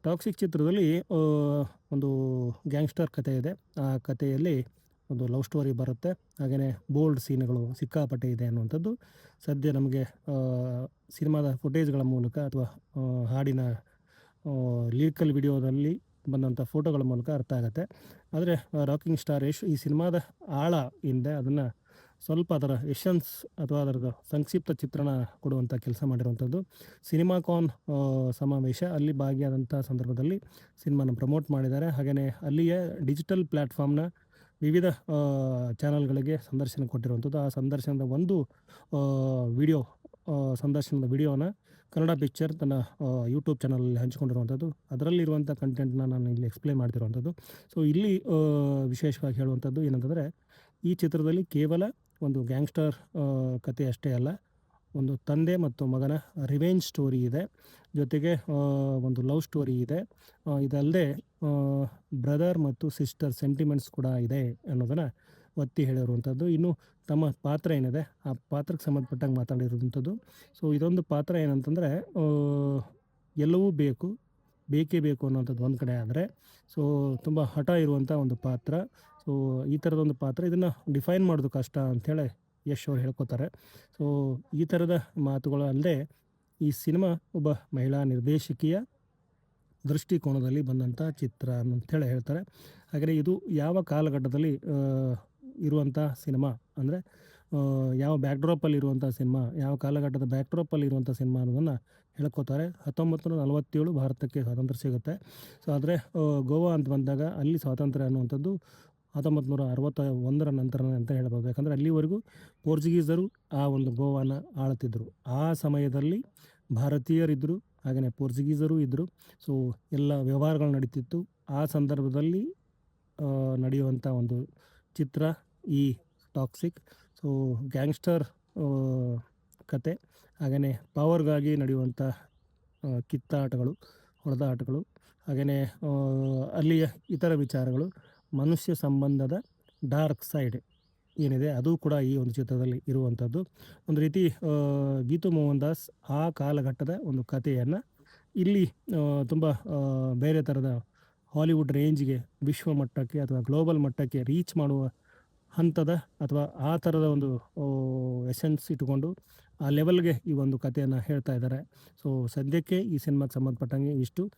Toxic ಚಿತ್ರದಲ್ಲಿ ಒಂದು gangster ಕಥೆ ಇದೆ. ಆ ಕಥೆಯಲ್ಲಿ ಒಂದು ಲವ್ ಸ್ಟೋರಿ ಬರುತ್ತೆ. ಹಾಗೇನೇ ಬೋಲ್ಡ್ ಸೀನ್‌ಗಳು ಸಿಕ್ಕಾಪಟ್ಟೆ ಇದೆ ಅನ್ನುವಂಥದ್ದು ಸದ್ಯ ನಮಗೆ ಸಿನಿಮಾದ ಫುಟೇಜ್‌ಗಳ ಮೂಲಕ ಅಥವಾ ಹಾಡಿನ ಲಿರಿಕಲ್ ವಿಡಿಯೋದಲ್ಲಿ ಬಂದಂಥ ಫೋಟೋಗಳ ಮೂಲಕ ಅರ್ಥ ಆಗತ್ತೆ. ಆದರೆ ರಾಕಿಂಗ್ ಸ್ಟಾರ್ ಯಶ್ ಈ ಸಿನಿಮಾದ ಆಳ ಏನಿದೆ ಅದನ್ನು ಸ್ವಲ್ಪ ಅದರ ಎಸೆನ್ಸ್ ಅಥವಾ ಅದರದ ಸಂಕ್ಷಿಪ್ತ ಚಿತ್ರಣ ಕೊಡುವಂಥ ಕೆಲಸ ಮಾಡಿರುವಂಥದ್ದು. ಸಿನಿಮಾಕಾನ್ ಸಮಾವೇಶ ಅಲ್ಲಿ ಭಾಗಿಯಾದಂಥ ಸಂದರ್ಭದಲ್ಲಿ ಸಿನಿಮಾನ ಪ್ರಮೋಟ್ ಮಾಡಿದ್ದಾರೆ. ಹಾಗೆಯೇ ಅಲ್ಲಿಯ ಡಿಜಿಟಲ್ ಪ್ಲ್ಯಾಟ್ಫಾರ್ಮ್‌ನ ವಿವಿಧ ಚಾನಲ್‌ಗಳಿಗೆ ಸಂದರ್ಶನ ಕೊಟ್ಟಿರುವಂಥದ್ದು. ಆ ಸಂದರ್ಶನದ ಒಂದು ವಿಡಿಯೋ ಸಂದರ್ಶನದ ವಿಡಿಯೋನ ಕನ್ನಡ ಪಿಕ್ಚರ್ ತನ್ನ ಯೂಟ್ಯೂಬ್ ಚಾನಲಲ್ಲಿ ಹಂಚಿಕೊಂಡಿರುವಂಥದ್ದು. ಅದರಲ್ಲಿರುವಂಥ ಕಂಟೆಂಟ್‌ನ ನಾನು ಇಲ್ಲಿ ಎಕ್ಸ್‌ಪ್ಲೇನ್ ಮಾಡ್ತಿರುವಂಥದ್ದು. ಸೊ ಇಲ್ಲಿ ವಿಶೇಷವಾಗಿ ಹೇಳುವಂಥದ್ದು ಏನಂತಂದರೆ, ಈ ಚಿತ್ರದಲ್ಲಿ ಕೇವಲ ಒಂದು ಗ್ಯಾಂಗ್ಸ್ಟರ್ ಕಥೆ ಅಷ್ಟೇ ಅಲ್ಲ, ಒಂದು ತಂದೆ ಮತ್ತು ಮಗನ ರಿವೆಂಜ್ ಸ್ಟೋರಿ ಇದೆ. ಜೊತೆಗೆ ಒಂದು ಲವ್ ಸ್ಟೋರಿ ಇದೆ. ಇದಲ್ಲದೆ ಬ್ರದರ್ ಮತ್ತು ಸಿಸ್ಟರ್ ಸೆಂಟಿಮೆಂಟ್ಸ್ ಕೂಡ ಇದೆ ಅನ್ನೋದನ್ನು ಒತ್ತಿ ಹೇಳಿರುವಂಥದ್ದು. ಇನ್ನು ತಮ್ಮ ಪಾತ್ರ ಏನಿದೆ, ಆ ಪಾತ್ರಕ್ಕೆ ಸಂಬಂಧಪಟ್ಟಂಗೆ ಮಾತಾಡಿರುವಂಥದ್ದು. ಸೊ ಇದೊಂದು ಪಾತ್ರ ಏನಂತಂದರೆ, ಎಲ್ಲವೂ ಬೇಕು, ಬೇಕೇ ಬೇಕು ಅನ್ನೋಂಥದ್ದು ಒಂದು ಕಡೆ ಆದರೆ, ಸೊ ತುಂಬ ಹಠ ಇರುವಂಥ ಒಂದು ಪಾತ್ರ. ಸೊ ಈ ಥರದೊಂದು ಪಾತ್ರ, ಇದನ್ನು ಡಿಫೈನ್ ಮಾಡೋದು ಕಷ್ಟ ಅಂಥೇಳಿ ಯಶ್ ಅವ್ರು ಹೇಳ್ಕೊತಾರೆ. ಸೊ ಈ ಥರದ ಮಾತುಗಳು ಅಲ್ಲದೆ ಈ ಸಿನಿಮಾ ಒಬ್ಬ ಮಹಿಳಾ ನಿರ್ದೇಶಕಿಯ ದೃಷ್ಟಿಕೋನದಲ್ಲಿ ಬಂದಂಥ ಚಿತ್ರ ಅಂಥೇಳಿ ಹೇಳ್ತಾರೆ. ಹಾಗೆಯೇ ಇದು ಯಾವ ಕಾಲಘಟ್ಟದಲ್ಲಿ ಇರುವಂಥ ಸಿನಿಮಾ ಅಂದರೆ, ಯಾವ ಬ್ಯಾಕ್‌ಡ್ರಾಪಲ್ಲಿ ಇರುವಂಥ ಸಿನಿಮಾ, ಯಾವ ಕಾಲಘಟ್ಟದ ಬ್ಯಾಕ್‌ಡ್ರಾಪಲ್ಲಿ ಇರುವಂಥ ಸಿನಿಮಾ ಅನ್ನೋದನ್ನು ಹೇಳ್ಕೊತಾರೆ. 1947 ಭಾರತಕ್ಕೆ ಸ್ವಾತಂತ್ರ್ಯ ಸಿಗುತ್ತೆ. ಸೊ ಆದರೆ ಗೋವಾ ಅಂತ ಬಂದಾಗ ಅಲ್ಲಿ ಸ್ವಾತಂತ್ರ್ಯ ಅನ್ನುವಂಥದ್ದು 1961ರ ನಂತರನೇ ಅಂತ ಹೇಳ್ಬೋದು. ಯಾಕಂದರೆ ಅಲ್ಲಿವರೆಗೂ ಪೋರ್ಚುಗೀಸರು ಆ ಒಂದು ಗೋವಾನ ಆಳ್ತಿದ್ದರು. ಆ ಸಮಯದಲ್ಲಿ ಭಾರತೀಯರಿದ್ದರು, ಹಾಗೆಯೇ ಪೋರ್ಚುಗೀಸರು ಇದ್ದರು. ಸೊ ಎಲ್ಲ ವ್ಯವಹಾರಗಳು ನಡೀತಿತ್ತು. ಆ ಸಂದರ್ಭದಲ್ಲಿ ನಡೆಯುವಂಥ ಒಂದು ಚಿತ್ರ ಈ ಟಾಕ್ಸಿಕ್. ಸೊ ಗ್ಯಾಂಗ್ಸ್ಟರ್ ಕತೆ, ಹಾಗೆಯೇ ಪವರ್‌ಗಾಗಿ ನಡೆಯುವಂಥ ಕಿತ್ತಾಟಗಳು, ಹೊಡೆದಾಟಗಳು, ಹಾಗೆಯೇ ಅಲ್ಲಿಯ ಇತರ ವಿಚಾರಗಳು, ಮನುಷ್ಯ ಸಂಬಂಧದ ಡಾರ್ಕ್ ಸೈಡ್ ಏನಿದೆ ಅದು ಕೂಡ ಈ ಒಂದು ಚಿತ್ರದಲ್ಲಿ ಇರುವಂಥದ್ದು. ಒಂದು ರೀತಿ ಗೀತು ಮೋಹನ್ ದಾಸ್ ಆ ಕಾಲಘಟ್ಟದ ಒಂದು ಕಥೆಯನ್ನು ಇಲ್ಲಿ ತುಂಬ ಬೇರೆ ಥರದ ಹಾಲಿವುಡ್ ರೇಂಜ್‌ಗೆ, ವಿಶ್ವ ಮಟ್ಟಕ್ಕೆ ಅಥವಾ ಗ್ಲೋಬಲ್ ಮಟ್ಟಕ್ಕೆ ರೀಚ್ ಮಾಡುವ ಹಂತದ ಅಥವಾ ಆ ಥರದ ಒಂದು ಎಸೆನ್ಸ್ ಇಟ್ಟುಕೊಂಡು ಆ ಲೆವೆಲ್‌ಗೆ ಈ ಒಂದು ಕಥೆಯನ್ನು ಹೇಳ್ತಾ ಇದ್ದಾರೆ. ಸೊ ಸದ್ಯಕ್ಕೆ ಈ ಸಿನಿಮಾಗೆ ಸಂಬಂಧಪಟ್ಟಂಗೆ ಇಷ್ಟು.